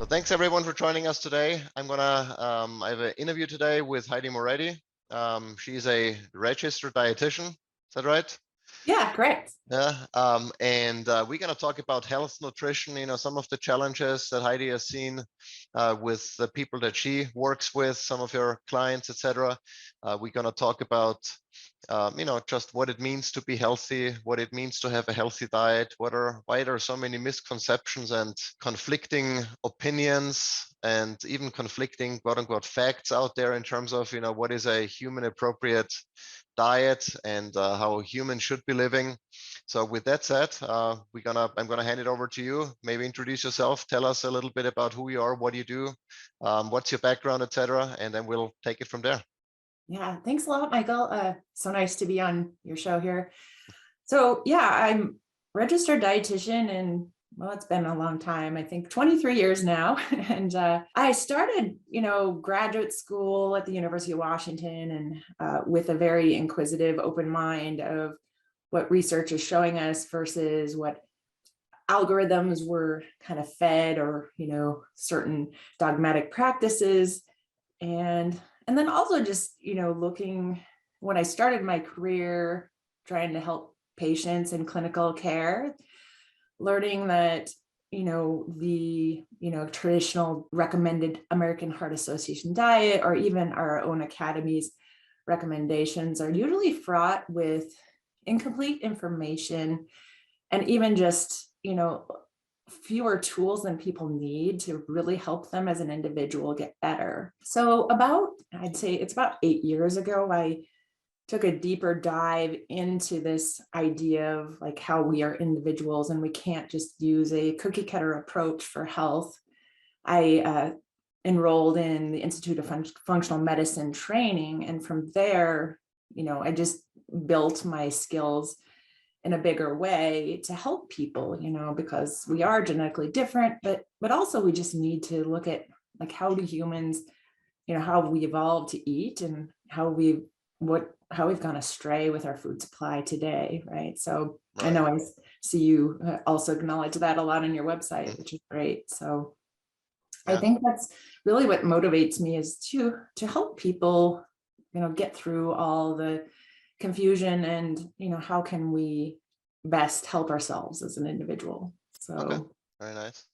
thanks everyone for joining us today. I have an interview today with Heidi Moretti. She's a registered dietitian. Is that right? Yeah, correct. Yeah, and we're going to talk about health, nutrition, some of the challenges that Heidi has seen with the people that she works with, some of her clients, etc. We're going to talk about, just what it means to be healthy, what it means to have a healthy diet, why there are so many misconceptions and conflicting opinions and even conflicting quote unquote facts out there in terms of, what is a human appropriate diet and how humans should be living. So with that said, I'm gonna hand it over to you. Maybe introduce yourself, tell us a little bit about who you are, what you do, what's your background, etc., and then we'll take it from there. Yeah, thanks a lot, Michael. So nice to be on your show here. So yeah, I'm registered dietitian and well, it's been a long time, I think 23 years now. And I started, graduate school at the University of Washington and with a very inquisitive, open mind of what research is showing us versus what algorithms were kind of fed or, certain dogmatic practices. And then also just, looking when I started my career, trying to help patients in clinical care, learning that, the, traditional recommended American Heart Association diet, or even our own academy's recommendations are usually fraught with incomplete information and even just, fewer tools than people need to really help them as an individual get better. So I'd say it's about 8 years ago, I took a deeper dive into this idea of like how we are individuals and we can't just use a cookie cutter approach for health. I enrolled in the Institute of Functional Medicine training. And from there, I just built my skills in a bigger way to help people, because we are genetically different, but also we just need to look at like how do humans, how we evolved to eat and how we've gone astray with our food supply today, right? So right. I know I see you also acknowledge that a lot on your website, which is great. So yeah. I think that's really what motivates me is to help people, get through all the confusion and, how can we best help ourselves as an individual. So okay. Very nice.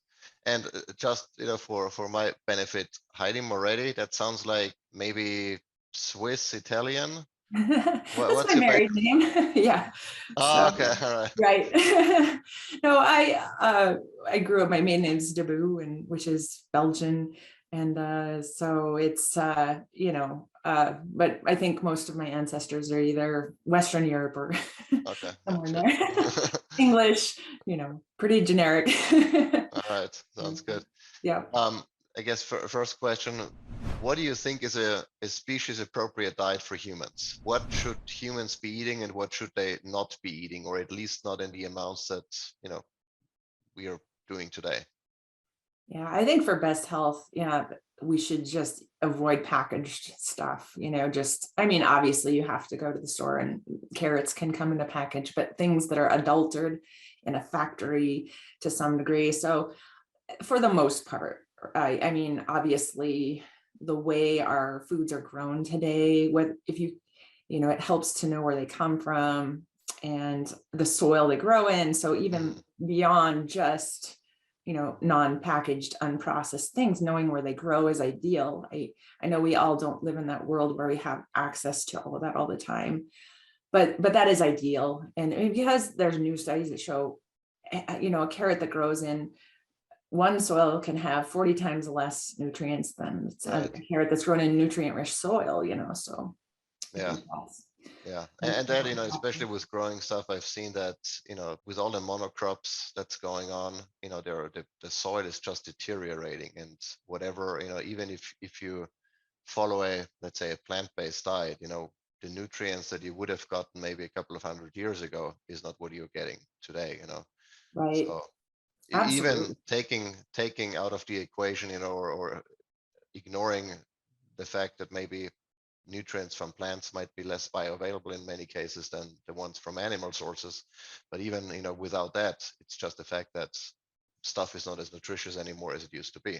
And just, for my benefit, Heidi Moretti, that sounds like maybe Swiss Italian. That's my married name. Yeah. Oh, so, okay. All right. Right. No, I grew up, my maiden name is Deboo, and which is Belgian. And so it's, but I think most of my ancestors are either Western Europe or okay. somewhere in there. English, pretty generic. All right. Sounds good. Yeah. I guess first question, what do you think is a species appropriate diet for humans? What should humans be eating and what should they not be eating, or at least not in the amounts that, we are doing today? Yeah, I think for best health, we should just avoid packaged stuff, obviously you have to go to the store and carrots can come in a package, but things that are adulterated in a factory to some degree. So for the most part, obviously the way our foods are grown today, it helps to know where they come from and the soil they grow in. So even beyond just, non-packaged, unprocessed things, knowing where they grow is ideal. I know we all don't live in that world where we have access to all of that all the time, but that is ideal. And because there's new studies that show, a carrot that grows in one soil can have 40 times less nutrients than a carrot that's grown in nutrient-rich soil, so. Yeah. Yeah, and that, especially with growing stuff, I've seen that, with all the monocrops that's going on, the soil is just deteriorating, and whatever, even if you follow let's say a plant-based diet, the nutrients that you would have gotten maybe a couple of 100 years ago is not what you're getting today, Right. So Absolutely. even taking out of the equation, or ignoring the fact that maybe nutrients from plants might be less bioavailable in many cases than the ones from animal sources, but even without that, it's just the fact that stuff is not as nutritious anymore as it used to be.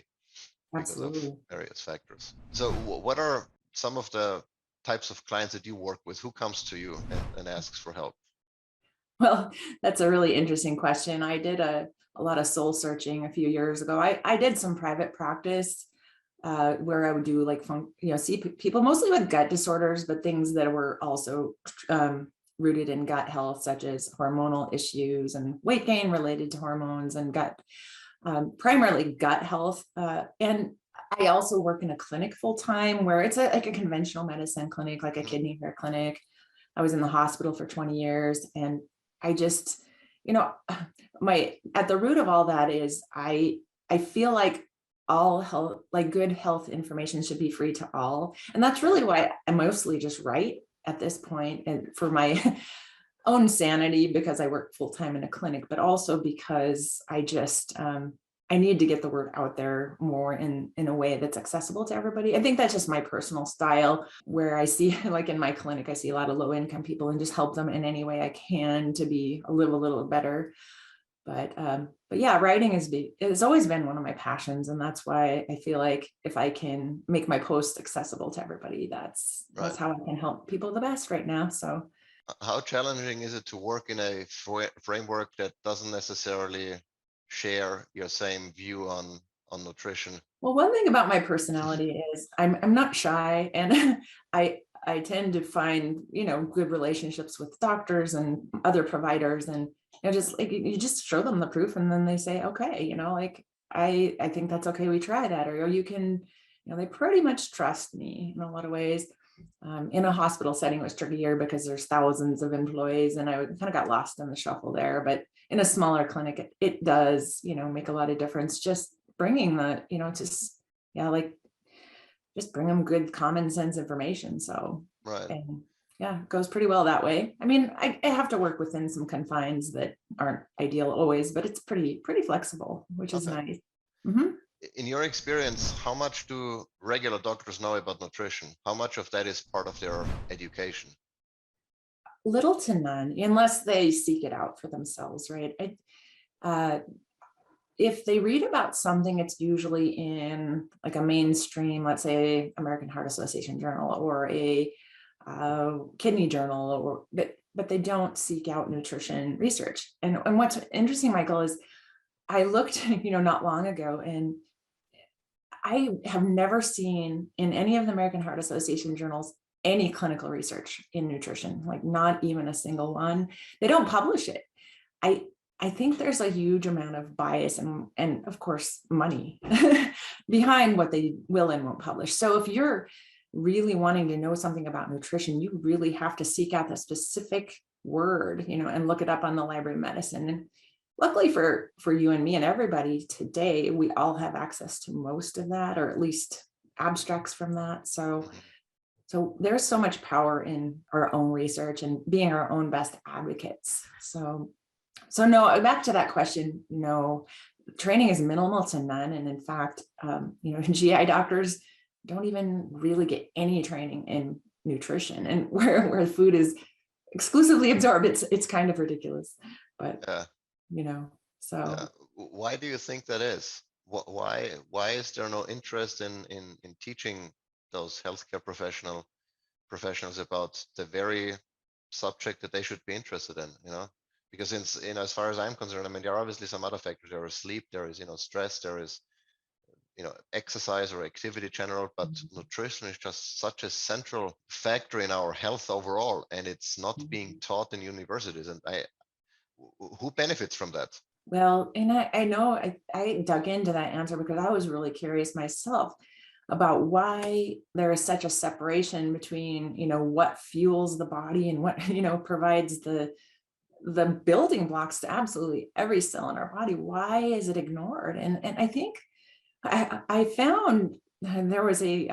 because of Absolutely. various factors. So what are some of the types of clients that you work with? Who comes to you and asks for help? Well, that's a really interesting question. I did a lot of soul searching a few years ago. I did some private practice where I would do like, see people mostly with gut disorders, but things that were also rooted in gut health, such as hormonal issues and weight gain related to hormones and gut, primarily gut health. And I also work in a clinic full time where it's like a conventional medicine clinic, like a Mhm. kidney care clinic. I was in the hospital for 20 years, and I just, you know, at the root of all that is I feel like all health, like good health information should be free to all. And that's really why I mostly just write at this point, and for my own sanity, because I work full time in a clinic, but also because I just, I need to get the word out there more in a way that's accessible to everybody. I think that's just my personal style, where I see, like in my clinic, I see a lot of low income people and just help them in any way I can to be a little better. But yeah, writing has always been one of my passions, and that's why I feel like if I can make my posts accessible to everybody, that's Right. how I can help people the best right now. So How challenging is it to work in a framework that doesn't necessarily share your same view on nutrition? well, one thing about my personality is I'm not shy, and I tend to find, good relationships with doctors and other providers, and just like you just show them the proof and then they say, okay, like I think that's okay, we try that, or you can, they pretty much trust me in a lot of ways. In a hospital setting, it was trickier because there's thousands of employees, and I kind of got lost in the shuffle there. But in a smaller clinic, it does, make a lot of difference. Just bringing just, yeah, like just bring them good common sense information. So, Right. and yeah, it goes pretty well that way. I mean, I have to work within some confines that aren't ideal always, but it's pretty flexible, which is Okay. nice. Mm-hmm. In your experience, how much do regular doctors know about nutrition? How much of that is part of their education? Little to none, unless they seek it out for themselves, right? Uh, if they read about something, it's usually in like a mainstream, let's say American Heart Association journal or a kidney journal, but they don't seek out nutrition research. And what's interesting, Michael, is I looked, not long ago, and I have never seen in any of the American Heart Association journals any clinical research in nutrition, like not even a single one. They don't publish it. I I think there's a huge amount of bias and of course money behind what they will and won't publish. So if you're really wanting to know something about nutrition, you really have to seek out the specific word, and look it up on the Library of Medicine. And luckily for you and me and everybody today, we all have access to most of that, or at least abstracts from that. So Mhm. so there's so much power in our own research and being our own best advocates. So no, back to that question, no, training is minimal to none. And in fact, GI doctors don't even really get any training in nutrition, and where food is exclusively absorbed, it's kind of ridiculous. But, Yeah. you know, Yeah. so Why do you think that is? Why is there no interest in teaching those healthcare professionals about the very subject that they should be interested in, because as far as I'm concerned, I mean, there are obviously some other factors. There is sleep, there is, stress, there is, exercise or activity general, but nutrition is just such a central factor in our health overall, and it's not being taught in universities. And who benefits from that? well, and I know I dug into that answer because I was really curious myself about why there is such a separation between, what fuels the body and what, provides the building blocks to absolutely every cell in our body. Why is it ignored? And I think I found there was a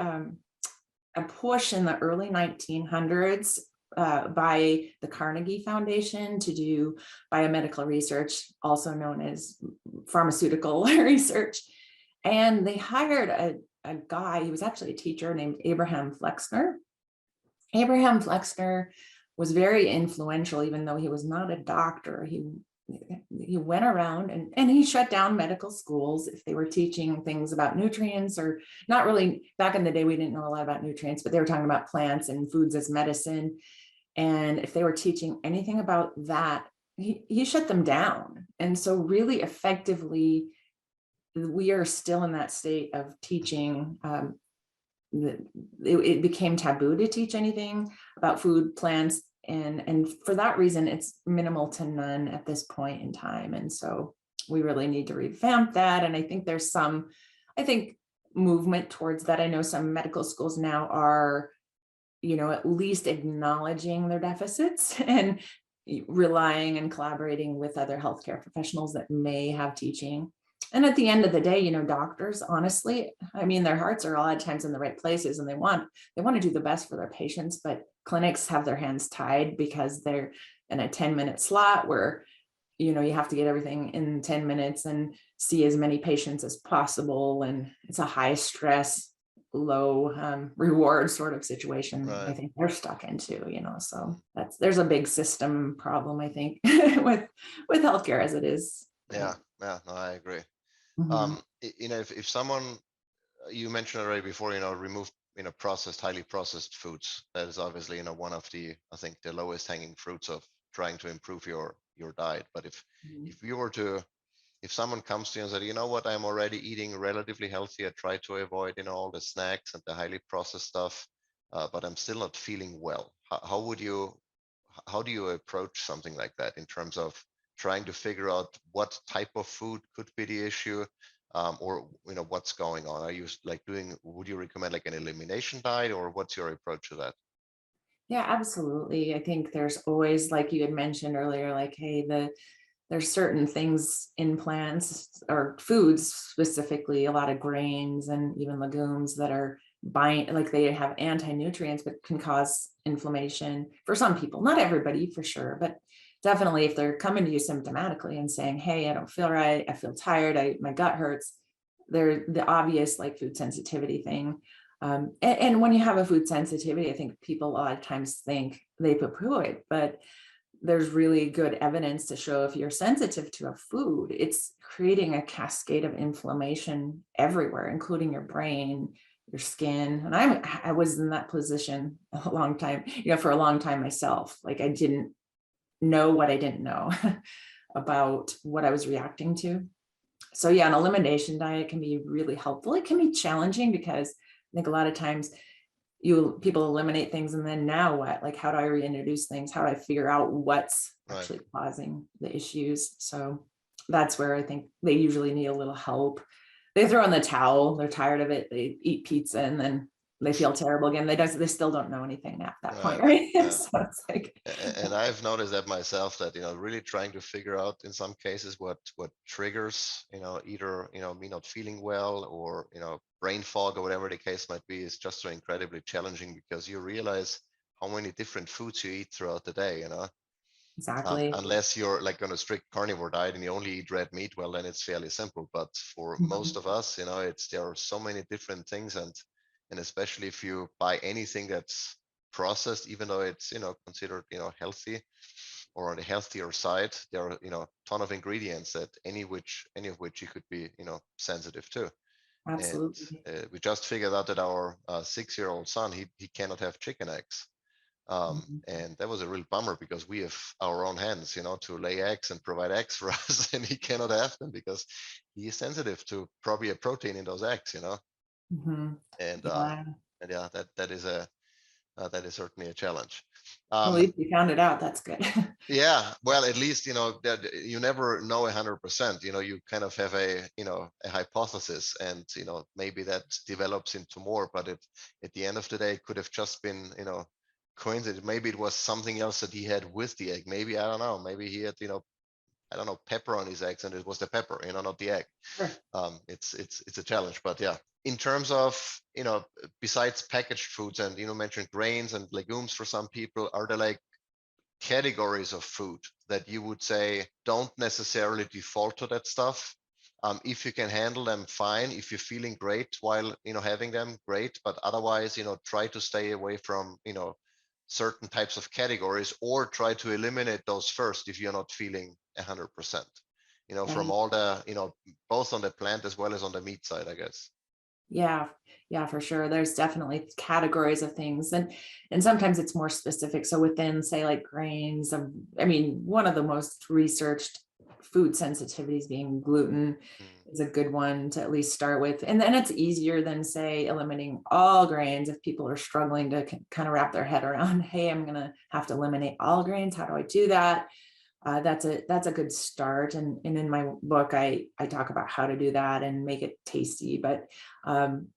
push in the early 1900s by the Carnegie Foundation to do biomedical research, also known as pharmaceutical research. And they hired a guy, he was actually a teacher, named Abraham Flexner. Abraham Flexner was very influential, even though he was not a doctor. He he went around and he shut down medical schools if they were teaching things about nutrients, or not really. Back in the day, we didn't know a lot about nutrients, but they were talking about plants and foods as medicine. And if they were teaching anything about that, he shut them down. And so really effectively, we are still in that state of teaching. It became taboo to teach anything about food, plants, and for that reason, it's minimal to none at this point in time. And so we really need to revamp that. And I think there's some, movement towards that. I know some medical schools now are, at least acknowledging their deficits and relying and collaborating with other healthcare professionals that may have teaching. And at the end of the day, doctors, honestly, their hearts are a lot of times in the right places, and they want to do the best for their patients, but clinics have their hands tied because they're in a 10-minute slot where, you have to get everything in 10 minutes and see as many patients as possible. And it's a high stress, low reward sort of situation. Right. I think they're stuck into, so there's a big system problem, I think, with healthcare as it is. Yeah, no, I agree. Mm-hmm. If someone, you mentioned already before, remove, highly processed foods, that is obviously, one of the, I think, the lowest hanging fruits of trying to improve your diet. But if someone comes to you and said, you know what, I'm already eating relatively healthy, I try to avoid, all the snacks and the highly processed stuff, but I'm still not feeling well. How do you approach something like that in terms of trying to figure out what type of food could be the issue, or what's going on? Are you would you recommend like an elimination diet, or what's your approach to that? Yeah, absolutely. I think there's always, like you had mentioned earlier, like, hey, there's certain things in plants or foods, specifically a lot of grains and even legumes that are like they have anti-nutrients, but can cause inflammation for some people, not everybody for sure, but definitely if they're coming to you symptomatically and saying, hey, I don't feel right, I feel tired, my gut hurts, they're the obvious like food sensitivity thing. And when you have a food sensitivity, I think people a lot of times think they poo-poo it, but there's really good evidence to show if you're sensitive to a food, it's creating a cascade of inflammation everywhere, including your brain, your skin. And I was in that position a long time, for a long time myself. Like I didn't know what I didn't know about what I was reacting to. So yeah, an elimination diet can be really helpful. It can be challenging because I think a lot of times people eliminate things, and then now what? Like, how do I reintroduce things? How do I figure out what's actually causing the issues? So that's where I think they usually need a little help. They throw in the towel, they're tired of it, they eat pizza, and then they feel terrible again. They still don't know anything at that point, right? Yeah. So it's like, and I've noticed that myself, that really trying to figure out in some cases what triggers either me not feeling well, or brain fog, or whatever the case might be, is just so incredibly challenging, because you realize how many different foods you eat throughout the day. exactly. Unless you're like on a strict carnivore diet and you only eat red meat, well, then it's fairly simple. But for most of us, there are so many different things, and especially if you buy anything that's processed, even though it's considered healthy or on the healthier side, there are a ton of ingredients that any of which you could be sensitive to. Absolutely. And we just figured out that our 6-year-old son, he cannot have chicken eggs. And that was a real bummer, because we have our own hands, to lay eggs and provide eggs for us, and he cannot have them because he is sensitive to probably a protein in those eggs, Mm-hmm. and Yeah. and yeah, that is certainly a challenge. Well, at least you found it out. That's good. Yeah, well, at least that you never know 100%. You kind of have a hypothesis, and maybe that develops into more. But at the end of the day, it could have just been coincidence. Maybe it was something else that he had with the egg. Maybe, I don't know. Maybe he had I don't know, pepper on his eggs, and it was the pepper, not the egg. Sure. It's a challenge, but yeah. In terms of besides packaged foods, and mentioned grains and legumes for some people, are there like categories of food that you would say don't necessarily default to that stuff? If you can handle them, fine. If you're feeling great while having them, great. But otherwise, try to stay away from certain types of categories, or try to eliminate those first if you're not feeling 100%, you know, from Right. all the, you know, both on the plant as well as on the meat side, I guess. Yeah, yeah, for sure. There's definitely categories of things, and sometimes it's more specific. So within, say, like grains, I mean, one of the most researched food sensitivities being gluten Mm, is a good one to at least start with. And then it's easier than, say, eliminating all grains if people are struggling to kind of wrap their head around, hey, I'm gonna have to eliminate all grains. How do I do that? That's a good start. And in my book, I talk about how to do that and make it tasty. But um,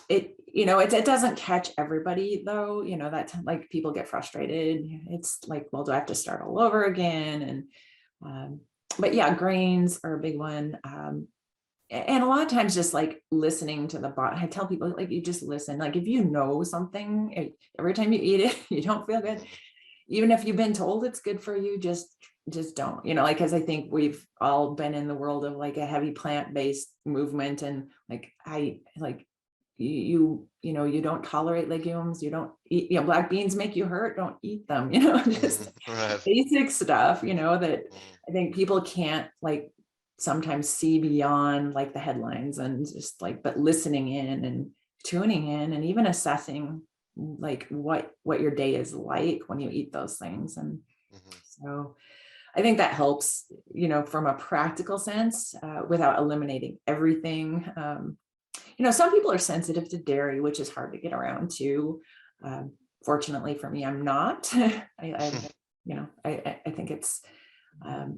it doesn't catch everybody though. That like people get frustrated. It's like, well, do I have to start all over again? And but yeah, grains are a big one. And a lot of times just like listening to the body. I tell people, like, you just listen. Like if you know something, every time you eat it, you don't feel good, mhm, even if you've been told it's good for you, just don't, like, because I think we've all been in the world of like a heavy plant-based movement, and like I like you don't tolerate legumes, you don't eat, black beans make you hurt, don't eat them, just mhm, right. basic stuff, that Mhm, I think people can't like sometimes see beyond like the headlines, and just like, but listening in and tuning in and even assessing like what your day is like when you eat those things. And mhm, so I think that helps, from a practical sense, without eliminating everything. Some people are sensitive to dairy, which is hard to get around to. um, Fortunately for me, I'm not. I think it's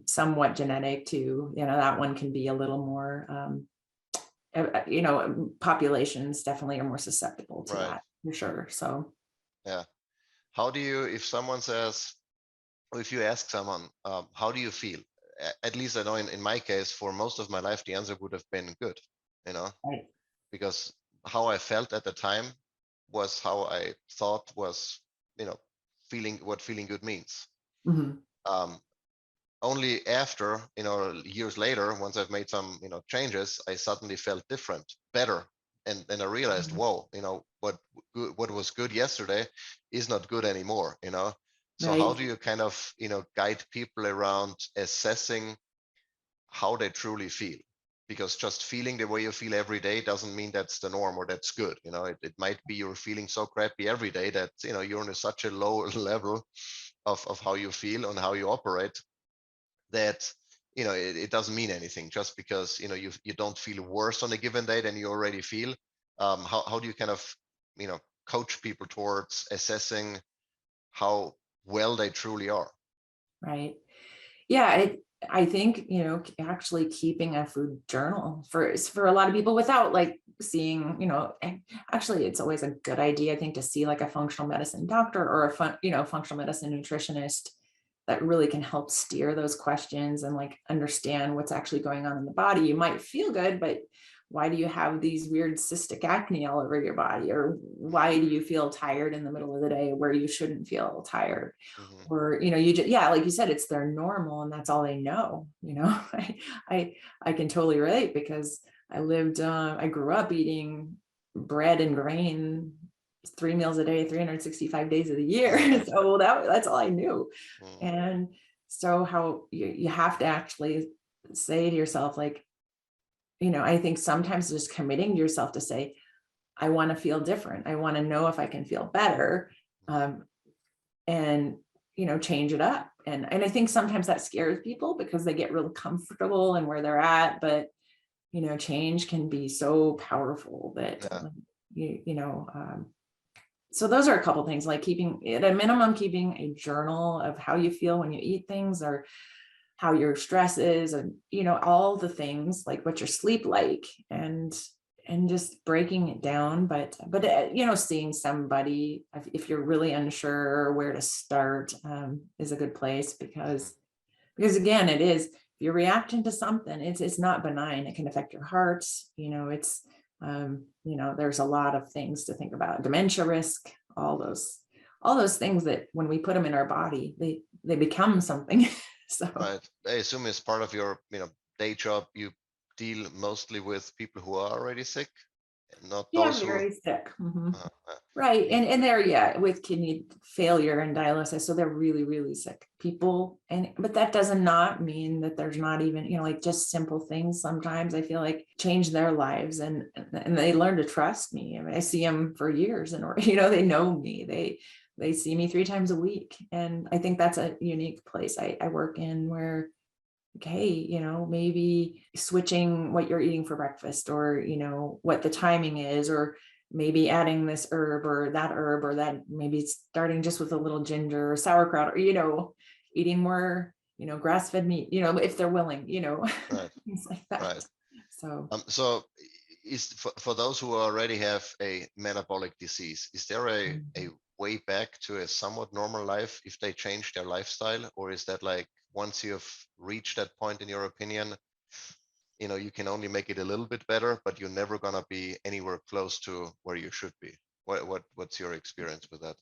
somewhat genetic too. That one can be a little more populations definitely are more susceptible to right. that for sure. So Yeah. How do you, if someone says, or if you ask someone, how do you feel? At least I know in my case, for most of my life, the answer would have been good, you know, right. because how I felt at the time was how I thought was, you know, feeling what feeling good means. Mhm. Um, Only after, you know, years later, once I've made some, you know, changes, I suddenly felt different, better. And then I realized, Mhm. whoa, you know, what was good yesterday is not good anymore, you know. So how Right. do you kind of, you know, guide people around assessing how they truly feel? Because just feeling the way you feel every day doesn't mean that's the norm or that's good. You know, it might be you're feeling so crappy every day that, you know, you're on such a low level of how you feel and how you operate that, you know, it doesn't mean anything just because, you know, you don't feel worse on a given day than you already feel. How do you kind of, you know, coach people towards assessing how well they truly are? Right. Yeah, I think, actually keeping a food journal for a lot of people without like seeing, actually it's always a good idea, I think, to see like a functional medicine doctor or functional medicine nutritionist that really can help steer those questions and like understand what's actually going on in the body. You might feel good, but why do you have these weird cystic acne all over your body? Or why do you feel tired in the middle of the day where you shouldn't feel tired? Hmm. Or you just, yeah, like you said, it's their normal and that's all they know. I I can totally relate because I grew up eating bread and grain 3 meals a day, 365 days of the year. So that's all I knew. And so how you have to actually say to yourself, like, I think sometimes just committing to yourself to say, I want to feel different, I want to know if I can feel better. um, and change it up. And I think sometimes that scares people because they get real comfortable in where they're at. But change can be so powerful that Yeah. you you know so those are a couple things, like keeping at a minimum, keeping a journal of how you feel when you eat things, or how your stress is, and all the things, like what your sleep like, and just breaking it down. But seeing somebody, if you're really unsure where to start, is a good place, Hmm. because again, it is, if you're reacting to something, it's not benign, it can affect your heart. It's there's a lot of things to think about, dementia risk, all those things that when we put them in our body, they become something. So Right. I assume as part of your, you know, day job, you deal mostly with people who are already sick. not Yeah, those who. very sick. Uh, uh, Right. y- And they're, yeah, with kidney failure and dialysis. So they're really, really sick people. But that does not mean that there's not even, like just simple things sometimes I feel like change their lives, and they learn to trust me. I mean, I see them for years, and, they know me. They see me 3 times a week. And I think that's a unique place I work in, where, okay, maybe switching what you're eating for breakfast, or, what the timing is, or maybe adding this herb, or that, maybe starting just with a little ginger or sauerkraut, or, eating more, grass-fed meat, if they're willing, right, things like that. right. So, So is for those who already have a metabolic disease, is there a way back to a somewhat normal life if they change their lifestyle? Or is that like once you've reached that point, in your opinion, you can only make it a little bit better, but you're never gonna be anywhere close to where you should be? What's your experience with that?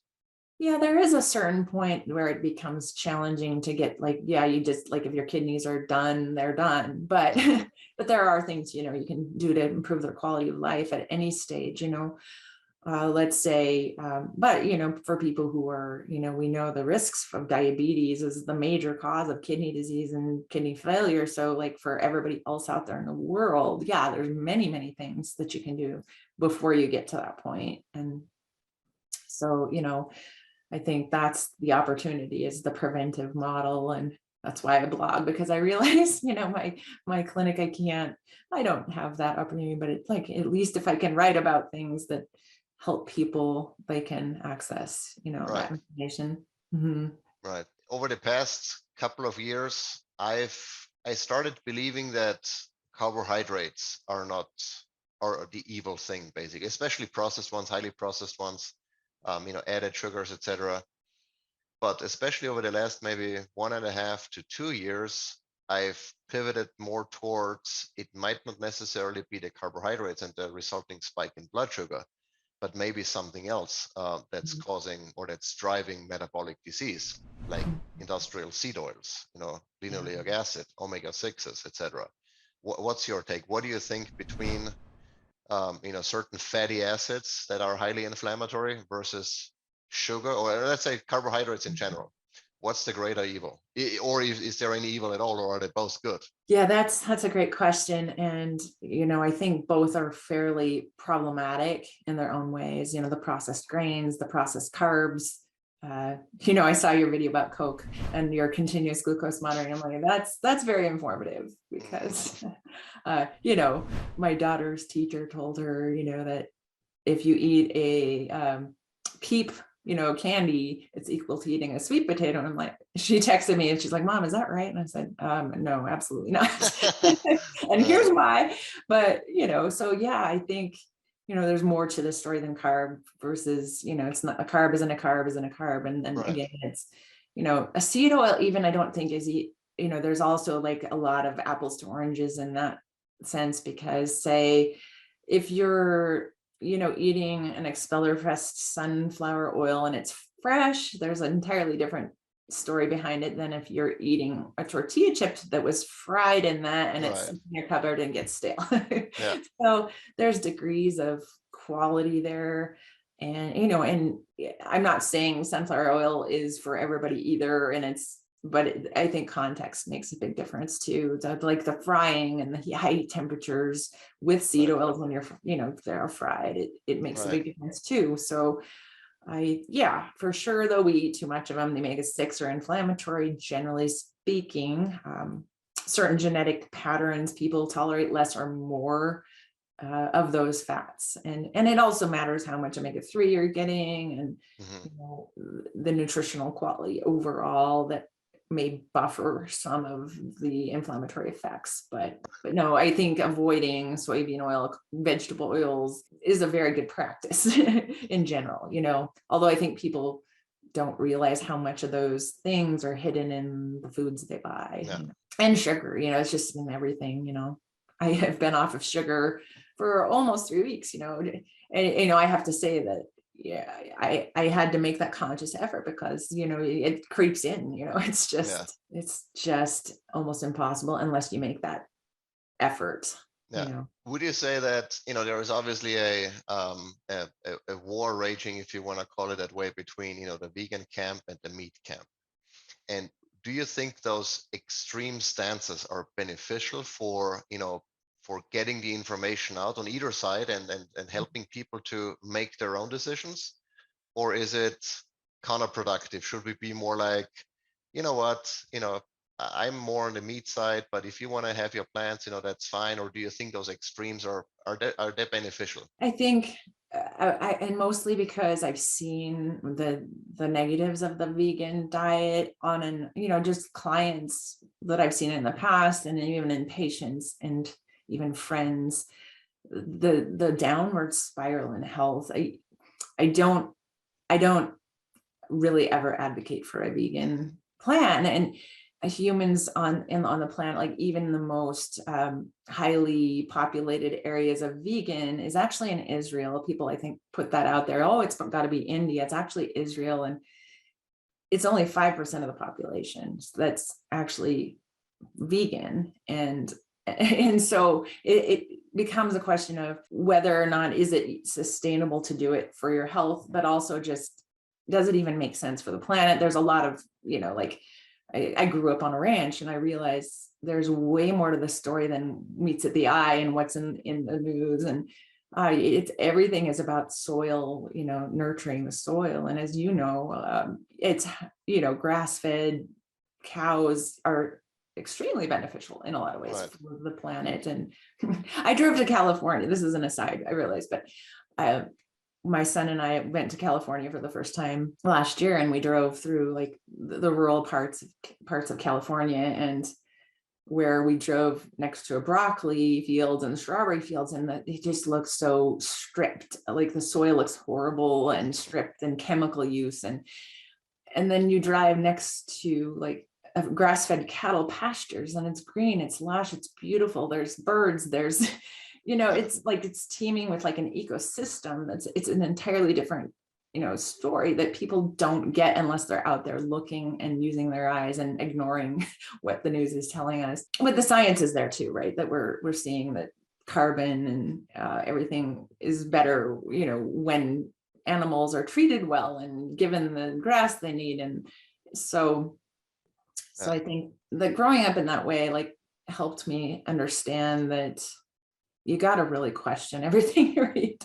yeah, there is a certain point where it becomes challenging to get, like, yeah, you just, like, if your kidneys are done, they're done. But Mhm. but there are things, you can do to improve their quality of life at any stage, let's say, but, for people who are, we know the risks of diabetes is the major cause of kidney disease and kidney failure. So, like, for everybody else out there in the world, yeah, there's many, many things that you can do before you get to that point. And so, I think that's the opportunity, is the preventive model. And that's why I blog, because I realize, my clinic, I don't have that opportunity, but it's like, at least if I can write about things that help people, they can access, Right, that information. Mhm. right. Over the past couple of years, I started believing that carbohydrates are the evil thing, basically, especially processed ones, highly processed ones, added sugars, etc. But especially over the last maybe 1.5 to 2 years, I've pivoted more towards it might not necessarily be the carbohydrates and the resulting spike in blood sugar, but maybe something else that's Mhm. causing or that's driving metabolic disease, like industrial seed oils, Yeah. linoleic acid, omega-6s, etc. What's your take? What do you think between certain fatty acids that are highly inflammatory versus sugar, or let's say carbohydrates in general? What's the greater evil? Or is there any evil at all, or are they both good? Yeah, that's a great question. And, I think both are fairly problematic in their own ways, the processed grains, the processed carbs. I saw your video about Coke and your continuous glucose monitoring. I'm like, that's very informative, because, my daughter's teacher told her, that if you eat a peep, candy, it's equal to eating a sweet potato. And I'm like, she texted me and she's like, Mom, is that right? And I said, no, absolutely not. And here's why. But, so yeah, I think, there's more to the story than carb versus, it's not, a carb isn't a carb isn't a carb. And then Right, again, it's, a seed oil, even, I don't think is, there's also like a lot of apples to oranges in that sense, because, say, if you're, eating an expeller pressed sunflower oil and it's fresh, there's an entirely different story behind it than if you're eating a tortilla chip that was fried in that and it's right, in your cupboard and gets stale. yeah, So there's degrees of quality there. And, and I'm not saying sunflower oil is for everybody either. But I think context makes a big difference too. Like the frying and the high temperatures with seed right, oils, when they're fried, it makes a right, big difference too. So yeah, for sure, though, we eat too much of them. The omega-6 are inflammatory, generally speaking. Certain genetic patterns, people tolerate less or more of those fats. And it also matters how much omega-3 you're getting, and, hmm the nutritional quality overall that may buffer some of the inflammatory effects. But no, I think avoiding soybean oil, vegetable oils is a very good practice in general, although I think people don't realize how much of those things are hidden in the foods they buy, yeah, and sugar, it's just in everything, I have been off of sugar for almost 3 weeks, and, I have to say that, yeah, I had to make that conscious effort, because, it creeps in, yeah. it's just almost impossible unless you make that effort. Yeah. Would you say that, there is obviously a war raging, if you want to call it that way, between, the vegan camp and the meat camp? And do you think those extreme stances are beneficial for, for getting the information out on either side and helping people to make their own decisions? Or is it counterproductive? Should we be more like, you know what, I'm more on the meat side, but if you want to have your plants, that's fine? Or do you think those extremes are they beneficial? I think, and mostly because I've seen the negatives of the vegan diet on, and just clients that I've seen in the past, and even in patients and even friends, the downward spiral in health. I don't really ever advocate for a vegan plan, and humans on the planet, like even the most highly populated areas of vegan is actually in Israel. People, I think, put that out there. Oh, it's got to be India. It's actually Israel, and it's only 5% of the population that's actually vegan. And so it becomes a question of whether or not is it sustainable to do it for your health, but also just, does it even make sense for the planet? There's a lot of, like, I grew up on a ranch, and I realized there's way more to the story than meets at the eye and what's in the news. And it's, everything is about soil, nurturing the soil. And as it's, grass-fed cows are extremely beneficial in a lot of ways for the planet. And I drove to California. This is an aside, I realize, but my son and I went to California for the first time last year, and we drove through like the rural parts of California, and where we drove next to a broccoli field and strawberry fields, and it just looks so stripped. Like the soil looks horrible and stripped, and chemical use. And then you drive next to like grass-fed cattle pastures, and it's green, it's lush, it's beautiful. There's birds, there's it's like it's teeming with like an ecosystem. It's an entirely different story that people don't get unless they're out there looking and using their eyes and ignoring what the news is telling us. But the science is there too, right? That we're seeing that carbon and everything is better when animals are treated well and given the grass they need. And so I think that growing up in that way like helped me understand that you got to really question everything you read.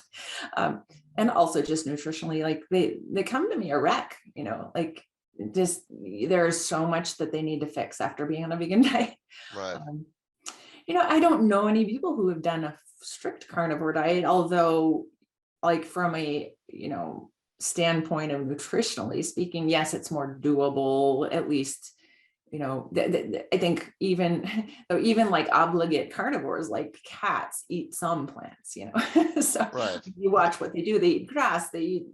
And also just nutritionally, like they come to me a wreck, like just there's so much that they need to fix after being on a vegan diet. Right. I don't know any people who have done a strict carnivore diet, although like from a, standpoint of nutritionally speaking, yes, it's more doable, at least. I think even like obligate carnivores like cats eat some plants, so you watch what they do. They eat grass, they eat,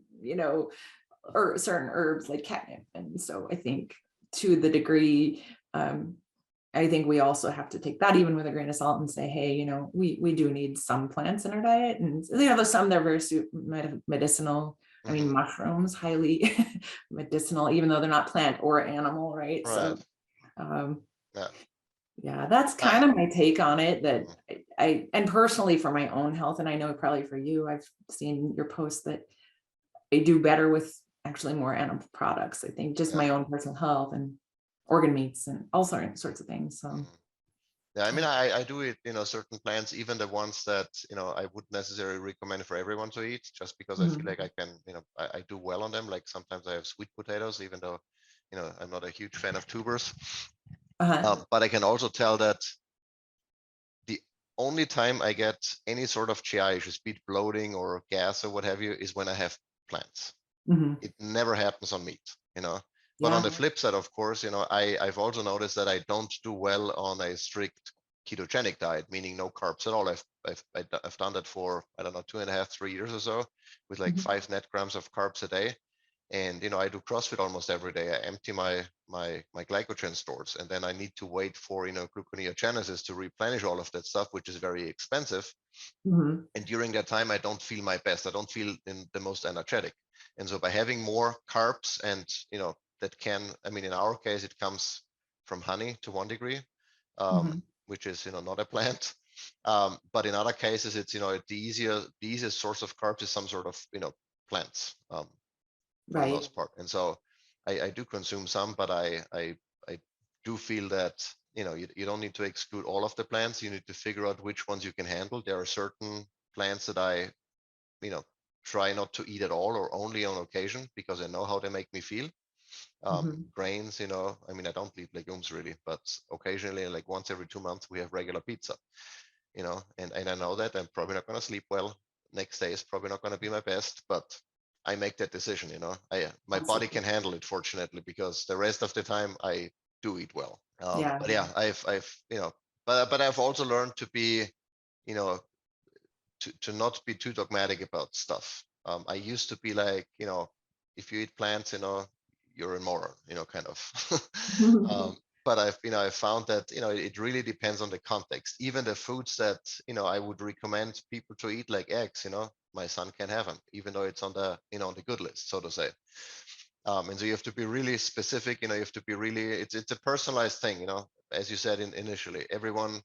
or certain herbs like catnip. And so I think to the degree, I think we also have to take that even with a grain of salt and say, hey, we do need some plants in our diet. And there's some that are very medicinal. I mean, mushrooms, highly medicinal, even though they're not plant or animal, right? So yeah, that's kind of my take on it. That and personally for my own health, and I know probably for you, I've seen your posts that I do better with actually more animal products. I think just my own personal health and organ meats and all sorts of things. So yeah, I mean, I do eat, certain plants, even the ones that, I wouldn't necessarily recommend for everyone to eat, just because I feel like I can, I do well on them. Like sometimes I have sweet potatoes, even though, I'm not a huge fan of tubers. But I can also tell that the only time I get any sort of GI issues, be it bloating or gas or what have you, is when I have plants. It never happens on meat, But on the flip side, of course, I've also noticed that I don't do well on a strict ketogenic diet, meaning no carbs at all. I've done that for, I don't know, 2.5, 3 years or so, with like 5 net grams of carbs a day. And I do CrossFit almost every day. I empty my glycogen stores, and then I need to wait for gluconeogenesis to replenish all of that stuff, which is very expensive. And during that time, I don't feel my best. I don't feel in the most energetic. And so by having more carbs, and that can, I mean, in our case, it comes from honey to one degree, which is not a plant. But in other cases, it's, the easiest source of carbs is some sort of, plants, for the Right. most part. And so I do consume some, but I do feel that, you don't need to exclude all of the plants. You need to figure out which ones you can handle. There are certain plants that I, try not to eat at all or only on occasion because I know how they make me feel. Mhm. Grains, I mean, I don't eat legumes really, but occasionally, like once every 2 months, we have regular pizza, and I know that I'm probably not going to sleep well. Next day is probably not going to be my best, but I make that decision. My body Absolutely. can handle it, fortunately, because the rest of the time I do eat well. Yeah. But yeah, I've, but I've also learned to be, you know, to not be too dogmatic about stuff. I used to be like, if you eat plants, you're a moron, kind of. But I've found that, it really depends on the context. Even the foods that, I would recommend people to eat, like eggs, my son can have them, even though it's on the, on the good list, so to say. And so you have to be really specific, you have to be really, it's a personalized thing, as you said initially, everyone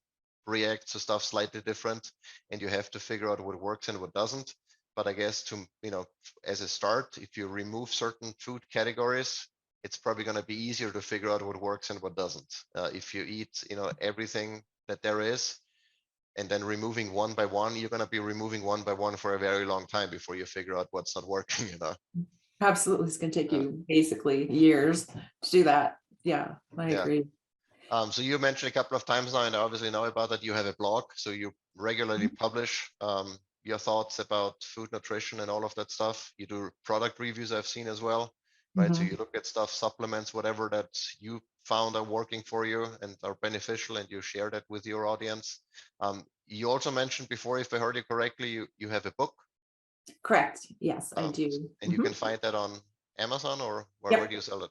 reacts to stuff slightly different, and you have to figure out what works and what doesn't. But I guess as a start, if you remove certain food categories, it's probably going to be easier to figure out what works and what doesn't. If you eat, everything that there is, and then removing one by one, you're going to be removing one by one for a very long time before you figure out what's not working, Absolutely. It's going to take Uh, you basically years to do that. Yeah, I yeah. agree. So you mentioned a couple of times now, and I obviously know about that. You have a blog, so you regularly publish your thoughts about food, nutrition, and all of that stuff. You do product reviews, I've seen as well, right? So Mhm. you look at stuff, supplements, whatever that you found are working for you and are beneficial, and you share that with your audience. You also mentioned before, if I heard you correctly, you have a book, Correct. Yes, I um, do. and you can find that on Amazon, or where do Yep. you sell it?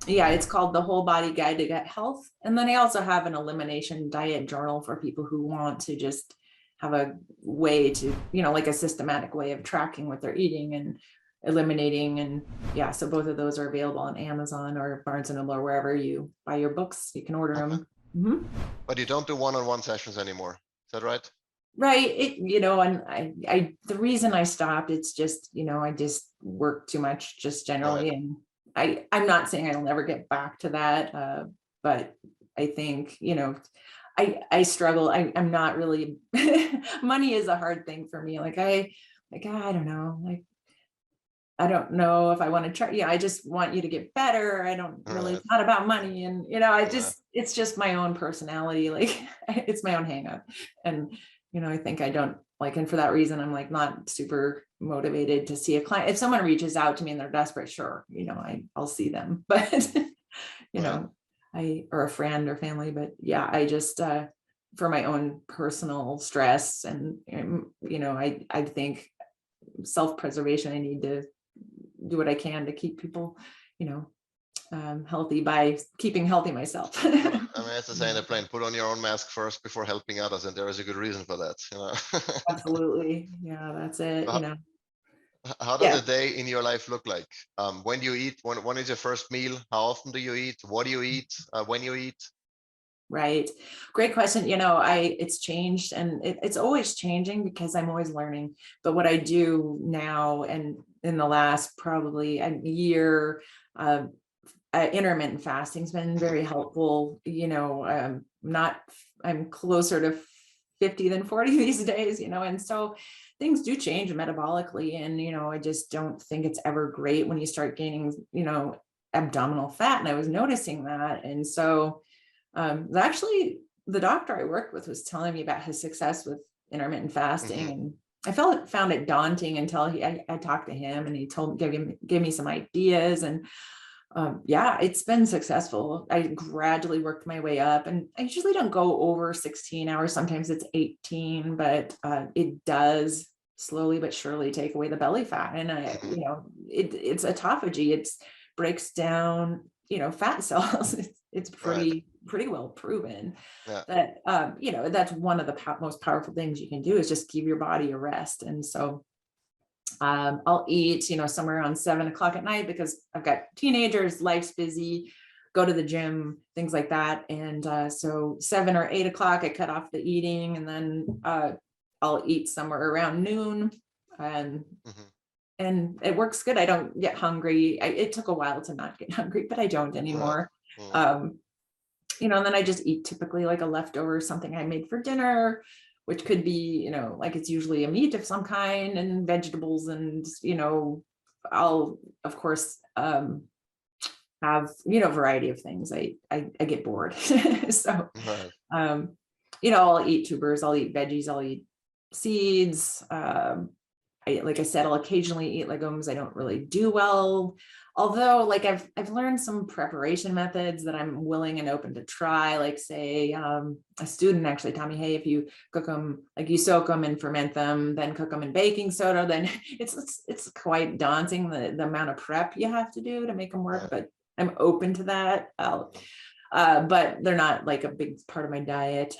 Yeah, it's called The Whole Body Guide to Gut Health. And then I also have an elimination diet journal for people who want to just have a way to, like a systematic way of tracking what they're eating and eliminating. And yeah, so both of those are available on Amazon or Barnes and Noble or wherever you buy your books. You can order Okay. them. Mhm. But you don't do one-on-one sessions anymore. Is that right? Right. And the reason I stopped, it's just, I just work too much just Right. generally. And I'm not saying I'll never get back to that. But I think, I struggle. I'm not really, money is a hard thing for me. I don't know, I don't know if I want to try. Yeah, I just want you to get better. I don't really, Right. it's not about money. And, Yeah. it's just my own personality. Like it's my own hang up. And, I think I don't like, and for that reason, I'm like not super motivated to see a client. If someone reaches out to me and they're desperate, sure, I'll see them. But, you Right. know, or a friend or family, but yeah, I just, for my own personal stress and, I think self-preservation, I need to do what I can to keep people, healthy by keeping healthy myself. Well, I mean, as I say in the plane, put on your own mask first before helping others, and there is a good reason for that. Absolutely. Yeah, that's it. How, how does Yeah. a day in your life look like? When do you eat? When is your first meal? How often do you eat? What do you eat? When you eat? Right. Great question. It's changed and it's always changing because I'm always learning. But what I do now and in the last probably a year, intermittent fasting's been Mhm. very helpful. Not, I'm closer to 50 than 40 these days, and so things do change metabolically. And, I just don't think it's ever great when you start gaining, abdominal fat. And I was noticing that. And so actually, the doctor I worked with was telling me about his success with intermittent fasting, Mhm. and I found it daunting until I talked to him, and he gave me some ideas, and yeah, it's been successful. I gradually worked my way up, and I usually don't go over 16 hours. Sometimes it's 18, but it does slowly but surely take away the belly fat, and Mhm. it's autophagy. It's breaks down, fat cells. It's Right. pretty well proven Yeah. that that's one of the most powerful things you can do is just give your body a rest. And so I'll eat, somewhere around 7 o'clock at night because I've got teenagers, life's busy, go to the gym, things like that. And so 7 or 8 o'clock, I cut off the eating, and then I'll eat somewhere around noon. And it works good. I don't get hungry. It took a while to not get hungry, but I don't anymore. And then I just eat typically like a leftover, something I made for dinner, which could be, like it's usually a meat of some kind and vegetables. And, I'll, of course, have, variety of things. I get bored. So, I'll eat tubers, I'll eat veggies, I'll eat seeds. Like I said, I'll occasionally eat legumes. I don't really do well. Although, like I've learned some preparation methods that I'm willing and open to try. Like, say, a student actually taught me, hey, if you cook them, like you soak them and ferment them, then cook them in baking soda, then it's quite daunting, the amount of prep you have to do to make them work. But I'm open to that. But they're not like a big part of my diet.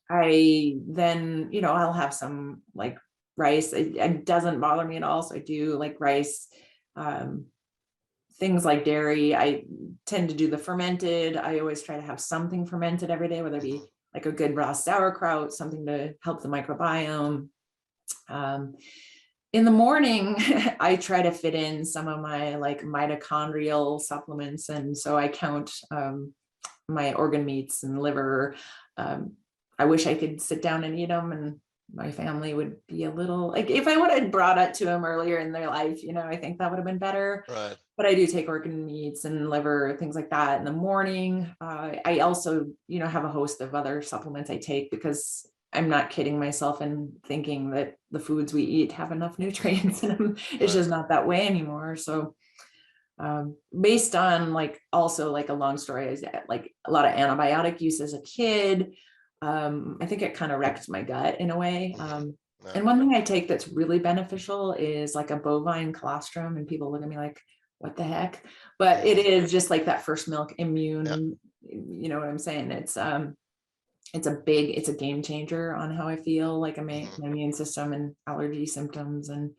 I then, I'll have some like rice. It doesn't bother me at all. So I do like rice. Things like dairy, I tend to do the fermented. I always try to have something fermented every day, whether it be like a good raw sauerkraut, something to help the microbiome. In the morning, I try to fit in some of my like mitochondrial supplements. And so I count my organ meats and liver. I wish I could sit down and eat them, and my family would be a little like, if I would have brought it to them earlier in their life, I think that would have been better. Right. But I do take organ meats and liver, things like that in the morning. I also, have a host of other supplements I take, because I'm not kidding myself and thinking that the foods we eat have enough nutrients in them. It's just not that way anymore. So based on like, also like a long story, is like a lot of antibiotic use as a kid. I think it kind of wrecked my gut in a way. And one thing I take that's really beneficial is like a bovine colostrum, and people look at me like, what the heck? But it is just like that first milk immune, you know what I'm saying? It's a game changer on how I feel, like my immune system and allergy symptoms. And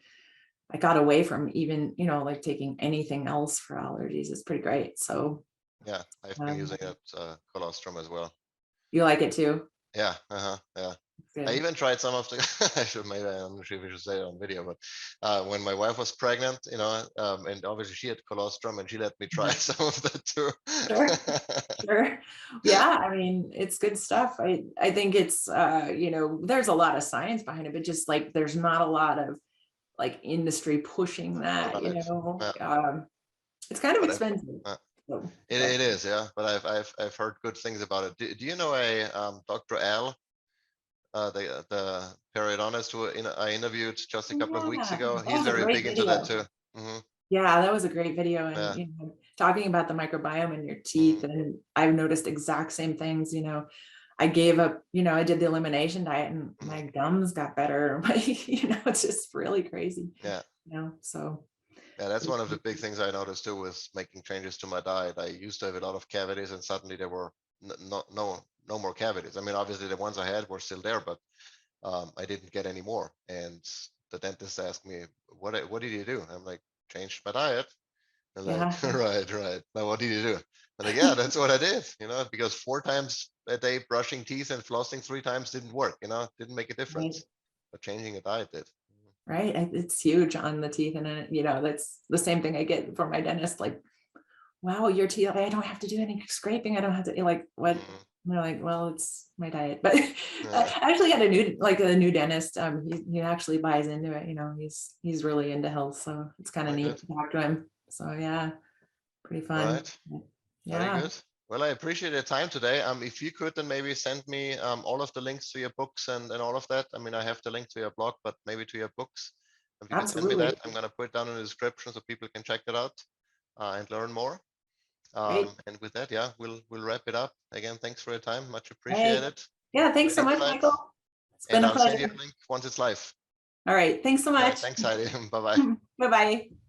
I got away from even, like taking anything else for allergies. It's pretty great. So yeah, I've been using it, colostrum as well. You like it too? Yeah. Yeah. Good. I even tried some of the, I'm not sure if we should say it on video, but when my wife was pregnant, and obviously she had colostrum, and she let me try some of that too. Sure. Yeah. I mean, it's good stuff. I think it's, there's a lot of science behind it, but just like, there's not a lot of like industry pushing that, it's kind of expensive. It is, yeah, but I've heard good things about it. Do you know a Dr. Al, the periodontist who I interviewed just a couple of weeks ago? He's very big into that too. Yeah, that was a great video. And talking about the microbiome in your teeth, and I've noticed exact same things. I gave up, I did the elimination diet, and my gums got better. It's just really crazy. So yeah, that's one of the big things I noticed too, was making changes to my diet. I used to have a lot of cavities, and suddenly there were no more cavities. I mean, obviously the ones I had were still there, but I didn't get any more. And the dentist asked me, what did you do? I'm like, changed my diet. And like, right. Now what did you do? I'm like, yeah, that's what I did, because 4 times a day brushing teeth and flossing 3 times didn't work, didn't make a difference. But changing a diet did. Right. It's huge on the teeth. And that's the same thing I get from my dentist. Like, wow, your teeth, I don't have to do any scraping. I don't have to, like, what? And they're like, well, it's my diet. But I actually had a new dentist. He actually buys into it. He's really into health. So it's kind of neat to talk to him. So yeah, pretty fun. Right. Very good. Well, I appreciate your time today. If you could, then maybe send me all of the links to your books and all of that. I mean, I have the link to your blog, but maybe to your books. If you can send me that, I'm going to put it down in the description so people can check it out and learn more. And with that, we'll wrap it up. Again, thanks for your time. Much appreciated. Yeah, thanks so much, Michael. It's been a pleasure. I'll send you a link once it's live. All right. Thanks so much. Thanks, Heidi. Bye-bye. Bye-bye.